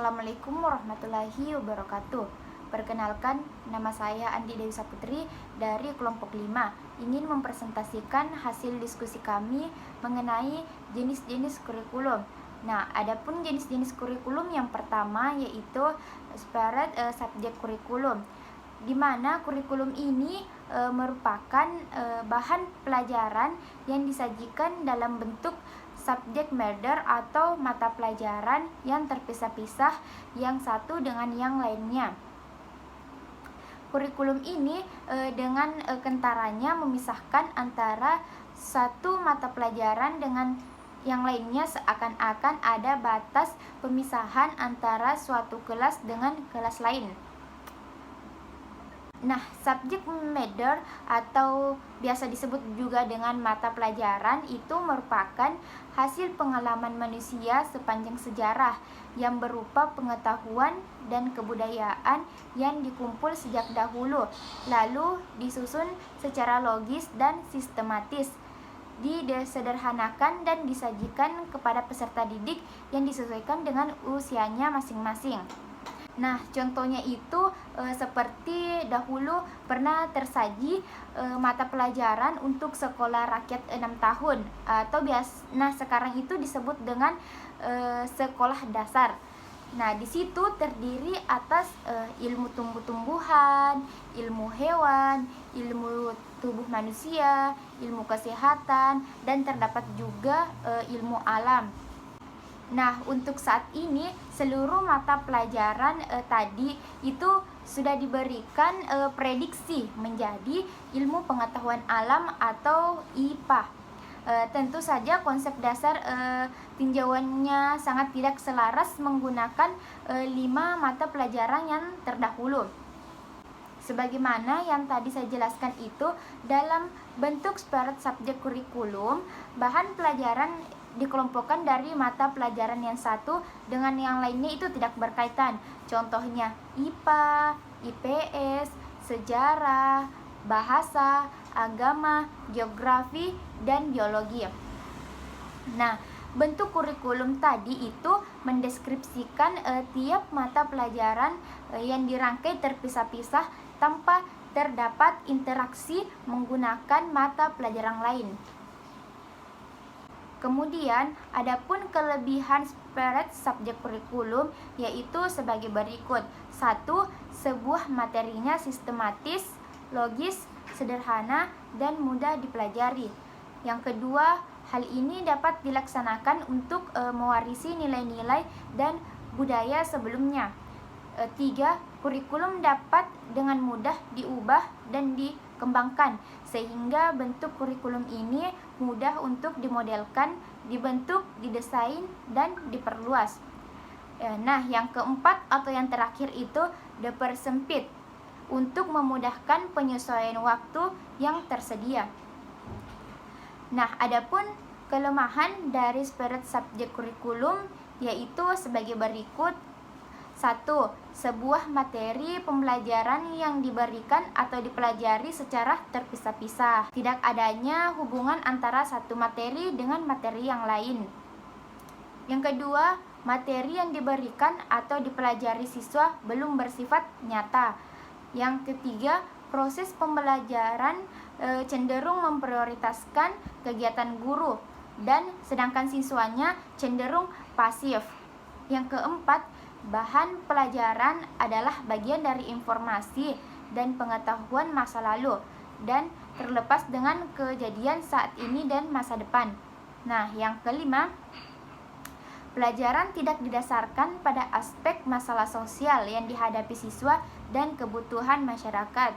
Assalamualaikum warahmatullahi wabarakatuh. Perkenalkan, nama saya Andi Dewi Saputri dari kelompok 5. Ingin mempresentasikan hasil diskusi kami mengenai jenis-jenis kurikulum. Nah, adapun jenis-jenis kurikulum yang pertama yaitu separate subjek kurikulum, di mana kurikulum ini merupakan bahan pelajaran yang disajikan dalam bentuk subject matter atau mata pelajaran yang terpisah-pisah yang satu dengan yang lainnya. Kurikulum ini dengan kentarannya memisahkan antara satu mata pelajaran dengan yang lainnya, seakan-akan ada batas pemisahan antara suatu kelas dengan kelas lain. Nah, subject matter atau biasa disebut juga dengan mata pelajaran itu merupakan hasil pengalaman manusia sepanjang sejarah yang berupa pengetahuan dan kebudayaan yang dikumpul sejak dahulu, lalu disusun secara logis dan sistematis, disederhanakan dan disajikan kepada peserta didik yang disesuaikan dengan usianya masing-masing. Nah, contohnya itu seperti dahulu pernah tersaji mata pelajaran untuk sekolah rakyat 6 tahun atau sekarang itu disebut dengan sekolah dasar. Nah, di situ terdiri atas ilmu tumbuh-tumbuhan, ilmu hewan, ilmu tubuh manusia, ilmu kesehatan, dan terdapat juga ilmu alam. Nah, untuk saat ini seluruh mata pelajaran tadi itu sudah diberikan prediksi menjadi ilmu pengetahuan alam atau IPA. Tentu saja konsep dasar tinjauannya sangat tidak selaras menggunakan 5 mata pelajaran yang terdahulu. Sebagaimana yang tadi saya jelaskan itu, dalam bentuk separate subjek kurikulum, bahan pelajaran dikelompokkan dari mata pelajaran yang satu dengan yang lainnya itu tidak berkaitan. Contohnya IPA, IPS, sejarah, bahasa, agama, geografi, dan biologi. Nah, bentuk kurikulum tadi itu mendeskripsikan tiap mata pelajaran yang dirangkai terpisah-pisah tanpa terdapat interaksi menggunakan mata pelajaran lain. Kemudian, adapun kelebihan separate subjek kurikulum yaitu sebagai berikut. 1. Sebuah materinya sistematis, logis, sederhana, dan mudah dipelajari. Yang kedua, hal ini dapat dilaksanakan untuk mewarisi nilai-nilai dan budaya sebelumnya. 3. Kurikulum dapat dengan mudah diubah dan dikembangkan, sehingga bentuk kurikulum ini mudah untuk dimodelkan, dibentuk, didesain, dan diperluas. Nah, yang keempat atau yang terakhir itu dipersempit untuk memudahkan penyesuaian waktu yang tersedia. Nah, adapun kelemahan dari separate subjek kurikulum yaitu sebagai berikut. 1. Sebuah materi pembelajaran yang diberikan atau dipelajari secara terpisah-pisah. Tidak adanya hubungan antara satu materi dengan materi yang lain. Yang kedua, materi yang diberikan atau dipelajari siswa belum bersifat nyata. Yang ketiga, proses pembelajaran cenderung memprioritaskan kegiatan guru dan sedangkan siswanya cenderung pasif. Yang keempat, bahan pelajaran adalah bagian dari informasi dan pengetahuan masa lalu dan terlepas dengan kejadian saat ini dan masa depan. Nah, yang kelima, pelajaran tidak didasarkan pada aspek masalah sosial yang dihadapi siswa dan kebutuhan masyarakat.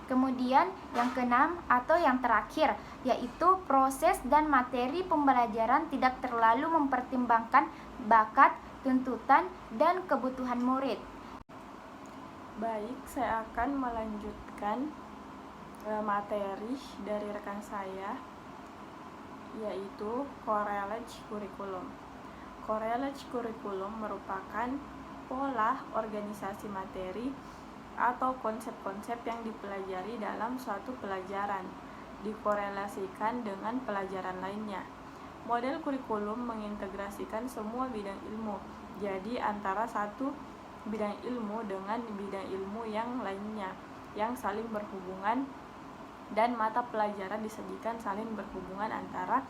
Kemudian yang keenam atau yang terakhir yaitu proses dan materi pembelajaran tidak terlalu mempertimbangkan bakat, tuntutan, dan kebutuhan murid. Baik, saya akan melanjutkan materi dari rekan saya, yaitu correlate curriculum. Correlate curriculum merupakan pola organisasi materi atau konsep-konsep yang dipelajari dalam suatu pelajaran, dikorelasikan dengan pelajaran lainnya. Model kurikulum mengintegrasikan semua bidang ilmu. Jadi antara satu bidang ilmu dengan bidang ilmu yang lainnya yang saling berhubungan, dan mata pelajaran disajikan saling berhubungan antara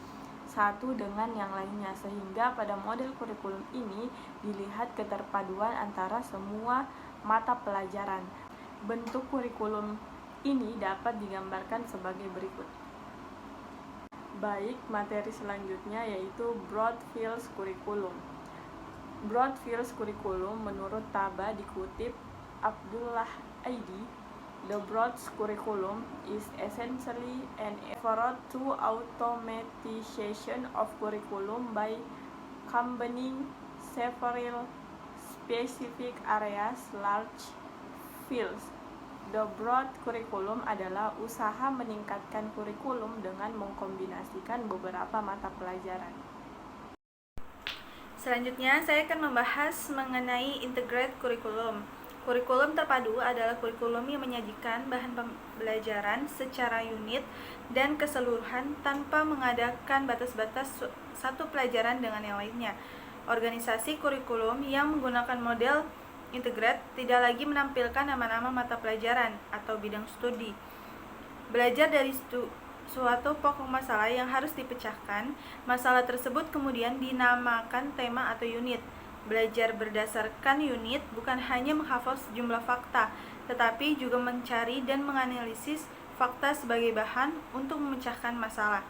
satu dengan yang lainnya, sehingga pada model kurikulum ini dilihat keterpaduan antara semua mata pelajaran. Bentuk kurikulum ini dapat digambarkan sebagai berikut. Baik, materi selanjutnya yaitu Broad Fields Curriculum. Broad Fields Curriculum menurut Taba dikutip Abdullah Aidi, the broad curriculum is essentially an effort to automatization of curriculum by combining several specific areas, large fields. The broad curriculum adalah usaha meningkatkan kurikulum dengan mengkombinasikan beberapa mata pelajaran. Selanjutnya, saya akan membahas mengenai integrated curriculum. Kurikulum terpadu adalah kurikulum yang menyajikan bahan pembelajaran secara unit dan keseluruhan tanpa mengadakan batas-batas satu pelajaran dengan yang lainnya. Organisasi kurikulum yang menggunakan model integrated tidak lagi menampilkan nama-nama mata pelajaran atau bidang studi. Belajar dari suatu pokok masalah yang harus dipecahkan, masalah tersebut kemudian dinamakan tema atau unit. Belajar berdasarkan unit bukan hanya menghafal sejumlah fakta, tetapi juga mencari dan menganalisis fakta sebagai bahan untuk memecahkan masalah.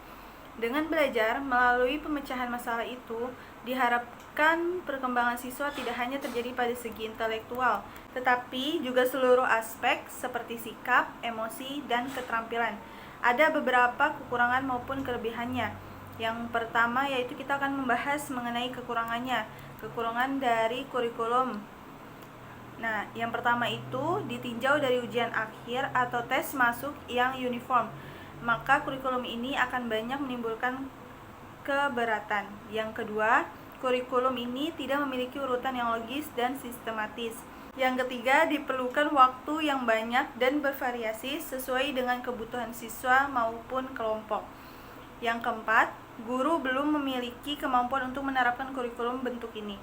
Dengan belajar melalui pemecahan masalah itu, diharapkan perkembangan siswa tidak hanya terjadi pada segi intelektual, tetapi juga seluruh aspek seperti sikap, emosi, dan keterampilan. Ada beberapa kekurangan maupun kelebihannya. Yang pertama yaitu kita akan membahas mengenai kekurangannya. Kekurangan dari kurikulum. Nah, yang pertama itu ditinjau dari ujian akhir atau tes masuk yang uniform. Maka kurikulum ini akan banyak menimbulkan keberatan. Yang kedua, kurikulum ini tidak memiliki urutan yang logis dan sistematis. Yang ketiga, diperlukan waktu yang banyak dan bervariasi sesuai dengan kebutuhan siswa maupun kelompok. Yang keempat, guru belum memiliki kemampuan untuk menerapkan kurikulum bentuk ini.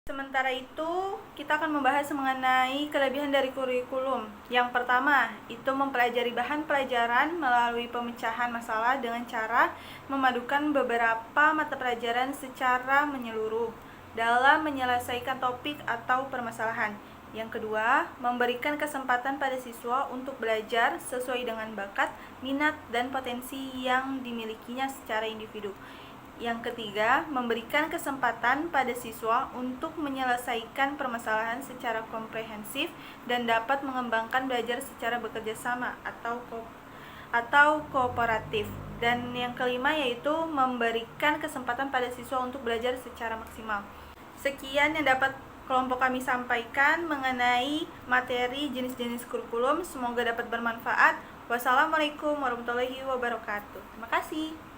Sementara itu, kita akan membahas mengenai kelebihan dari kurikulum. Yang pertama, itu mempelajari bahan pelajaran melalui pemecahan masalah dengan cara memadukan beberapa mata pelajaran secara menyeluruh dalam menyelesaikan topik atau permasalahan. Yang kedua, memberikan kesempatan pada siswa untuk belajar sesuai dengan bakat, minat, dan potensi yang dimilikinya secara individu. Yang ketiga, memberikan kesempatan pada siswa untuk menyelesaikan permasalahan secara komprehensif dan dapat mengembangkan belajar secara bekerja sama atau kooperatif. Dan yang kelima yaitu memberikan kesempatan pada siswa untuk belajar secara maksimal. Sekian yang dapat kelompok kami sampaikan mengenai materi jenis-jenis kurikulum. Semoga dapat bermanfaat. Wassalamualaikum warahmatullahi wabarakatuh. Terima kasih.